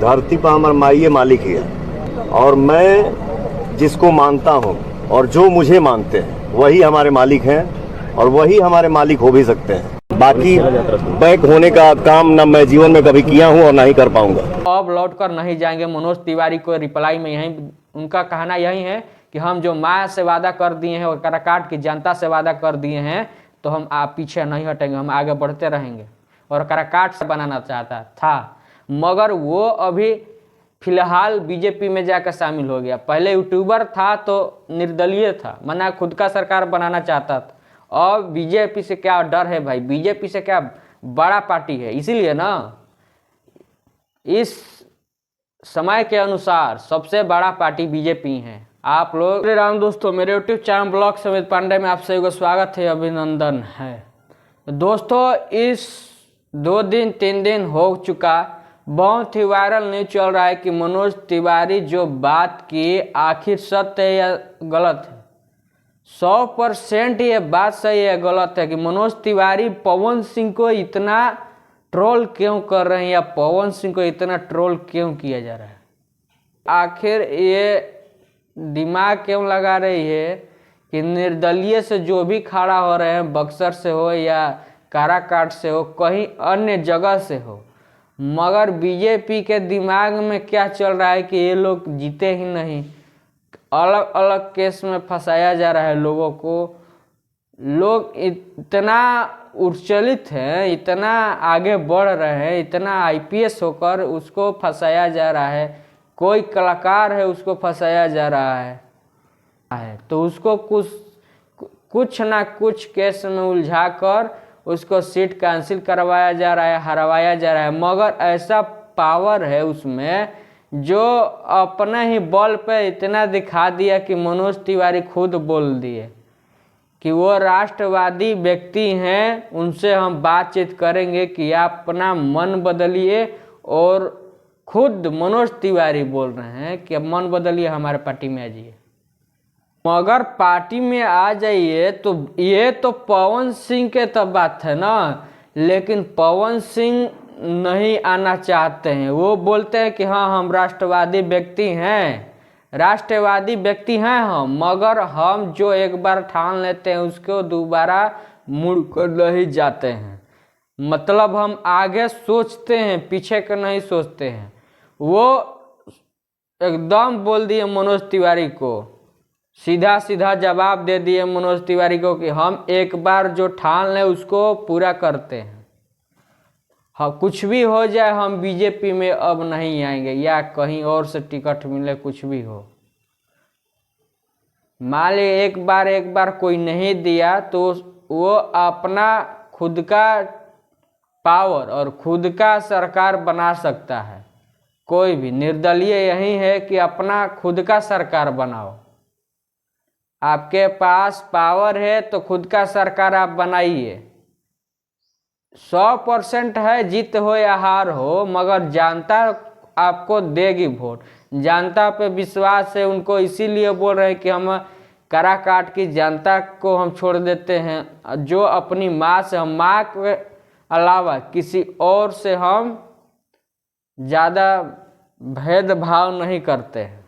धरती पर हमारा माई मालिक ही है, और मैं जिसको मानता हूँ और जो मुझे मानते हैं वही हमारे मालिक हैं, और वही हमारे मालिक हो भी सकते हैं। बाकी बैक होने का काम न मैं जीवन में कभी किया हूँ और ना ही कर पाऊंगा। अब लौट कर नहीं जाएंगे। मनोज तिवारी को रिप्लाई में यही उनका कहना यही है कि हम जो माँ से वादा कर दिए हैं और काराकाट की जनता से वादा कर दिए हैं, तो हम आप पीछे नहीं हटेंगे, हम आगे बढ़ते रहेंगे। और काराकाट से बनाना चाहता था, मगर वो अभी फिलहाल बीजेपी में जाकर शामिल हो गया। पहले यूट्यूबर था तो निर्दलीय था, मना खुद का सरकार बनाना चाहता था। अब बीजेपी से क्या डर है भाई, बीजेपी से क्या बड़ा पार्टी है, इसीलिए ना इस समय के अनुसार सबसे बड़ा पार्टी बीजेपी है। आप लोग राम दोस्तों, मेरे यूट्यूब चैनल ब्लॉग समेत पांडे में आप सभी को स्वागत है, अभिनंदन है। दोस्तों, इस 2 दिन 3 दिन हो चुका, बहुत ही वायरल न्यूज चल रहा है कि मनोज तिवारी जो बात की आखिर सत्य है या गलत है। 100% ये बात सही है गलत है कि मनोज तिवारी पवन सिंह को इतना ट्रोल क्यों कर रहे हैं, या पवन सिंह को इतना ट्रोल क्यों किया जा रहा है। आखिर ये दिमाग क्यों लगा रही है कि निर्दलीय से जो भी खड़ा हो रहे हैं, बक्सर से हो या काराकाट से हो, कहीं अन्य जगह से हो, मगर बीजेपी के दिमाग में क्या चल रहा है कि ये लोग जीते ही नहीं। अलग अलग केस में फंसाया जा रहा है लोगों को। लोग इतना उच्छलित हैं, इतना आगे बढ़ रहे हैं, इतना आईपीएस होकर उसको फंसाया जा रहा है। कोई कलाकार है उसको फंसाया जा रहा है तो उसको कुछ ना कुछ केस में उलझा कर उसको सीट कैंसिल करवाया जा रहा है, हरवाया जा रहा है। मगर ऐसा पावर है उसमें जो अपने ही बल पे इतना दिखा दिया कि मनोज तिवारी खुद बोल दिए कि वो राष्ट्रवादी व्यक्ति हैं, उनसे हम बातचीत करेंगे कि आप अपना मन बदलिए। और खुद मनोज तिवारी बोल रहे हैं कि अब मन बदलिए, हमारे पार्टी में आ जाइए। मगर पार्टी में आ जाइए तो ये तो पवन सिंह के तो बात है ना, लेकिन पवन सिंह नहीं आना चाहते हैं। वो बोलते हैं कि हाँ हम राष्ट्रवादी व्यक्ति हैं, राष्ट्रवादी व्यक्ति हैं हम, मगर हम जो एक बार ठान लेते हैं उसको दोबारा मुड़ कर नहीं जाते हैं। मतलब हम आगे सोचते हैं, पीछे का नहीं सोचते हैं। वो एकदम बोल दिए मनोज तिवारी को, सीधा सीधा जवाब दे दिए मनोज तिवारी को कि हम एक बार जो ठान लें उसको पूरा करते हैं। हाँ, कुछ भी हो जाए हम बीजेपी में अब नहीं आएंगे, या कहीं और से टिकट मिले, कुछ भी हो। मान ली एक बार कोई नहीं दिया तो वो अपना खुद का पावर और खुद का सरकार बना सकता है। कोई भी निर्दलीय यही है कि अपना खुद का सरकार बनाओ। आपके पास पावर है तो खुद का सरकार आप बनाइए। 100% है, जीत हो या हार हो, मगर जनता आपको देगी वोट। जनता पे विश्वास है उनको, इसीलिए बोल रहे हैं कि हम काराकाट की जनता को हम छोड़ देते हैं। जो अपनी माँ से, हम माँ के अलावा किसी और से हम ज़्यादा भेदभाव नहीं करते हैं,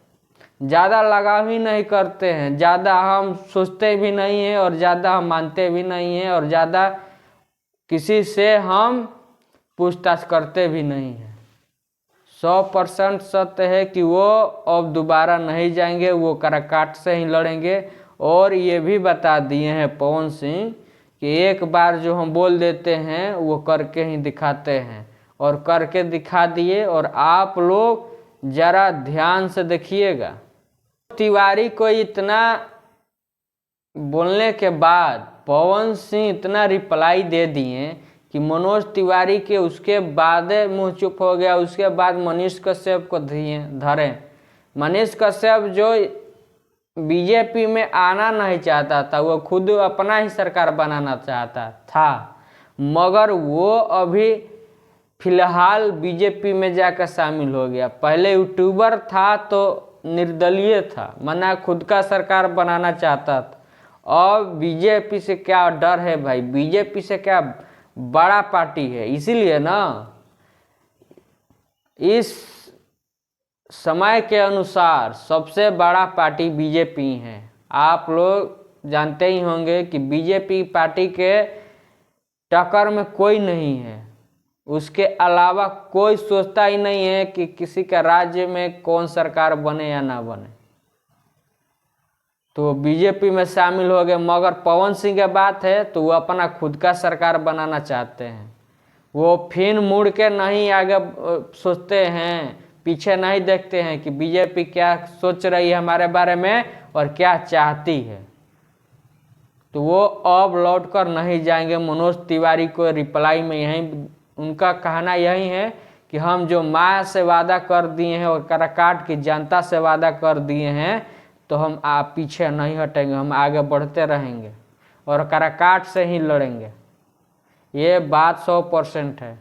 ज़्यादा लगाव ही नहीं करते हैं, ज़्यादा हम सोचते भी नहीं हैं और ज़्यादा हम मानते भी नहीं हैं, और ज़्यादा किसी से हम पूछताछ करते भी नहीं हैं। 100% सत्य है कि वो अब दोबारा नहीं जाएंगे, वो काराकाट से ही लड़ेंगे। और ये भी बता दिए हैं पवन सिंह कि एक बार जो हम बोल देते हैं वो करके ही दिखाते हैं, और करके दिखा दिए। और आप लोग ज़रा ध्यान से देखिएगा, तिवारी को इतना बोलने के बाद पवन सिंह इतना रिप्लाई दे दिए कि मनोज तिवारी के उसके बाद मुंह चुप हो गया। उसके बाद मनीष कश्यप को धरे। मनीष कश्यप जो बीजेपी में आना नहीं चाहता था, वो खुद अपना ही सरकार बनाना चाहता था, मगर वो अभी फिलहाल बीजेपी में जाकर शामिल हो गया। पहले यूट्यूबर था तो निर्दलीय था, मना खुद का सरकार बनाना चाहता था। अब बीजेपी से क्या डर है भाई, बीजेपी से क्या बड़ा पार्टी है, इसीलिए ना इस समय के अनुसार सबसे बड़ा पार्टी बीजेपी है। आप लोग जानते ही होंगे कि बीजेपी पार्टी के टक्कर में कोई नहीं है, उसके अलावा कोई सोचता ही नहीं है कि किसी का राज्य में कौन सरकार बने या ना बने। तो बीजेपी में शामिल हो गए, मगर पवन सिंह की बात है तो वो अपना खुद का सरकार बनाना चाहते हैं। वो फिर मुड़ के नहीं आगे सोचते हैं, पीछे नहीं देखते हैं कि बीजेपी क्या सोच रही है हमारे बारे में और क्या चाहती है। तो वो अब लौट कर नहीं जाएंगे। मनोज तिवारी को रिप्लाई में यही उनका कहना यही है कि हम जो माँ से वादा कर दिए हैं और काराकाट की जनता से वादा कर दिए हैं, तो हम आप पीछे नहीं हटेंगे, हम आगे बढ़ते रहेंगे और काराकाट से ही लड़ेंगे। ये बात 100% है।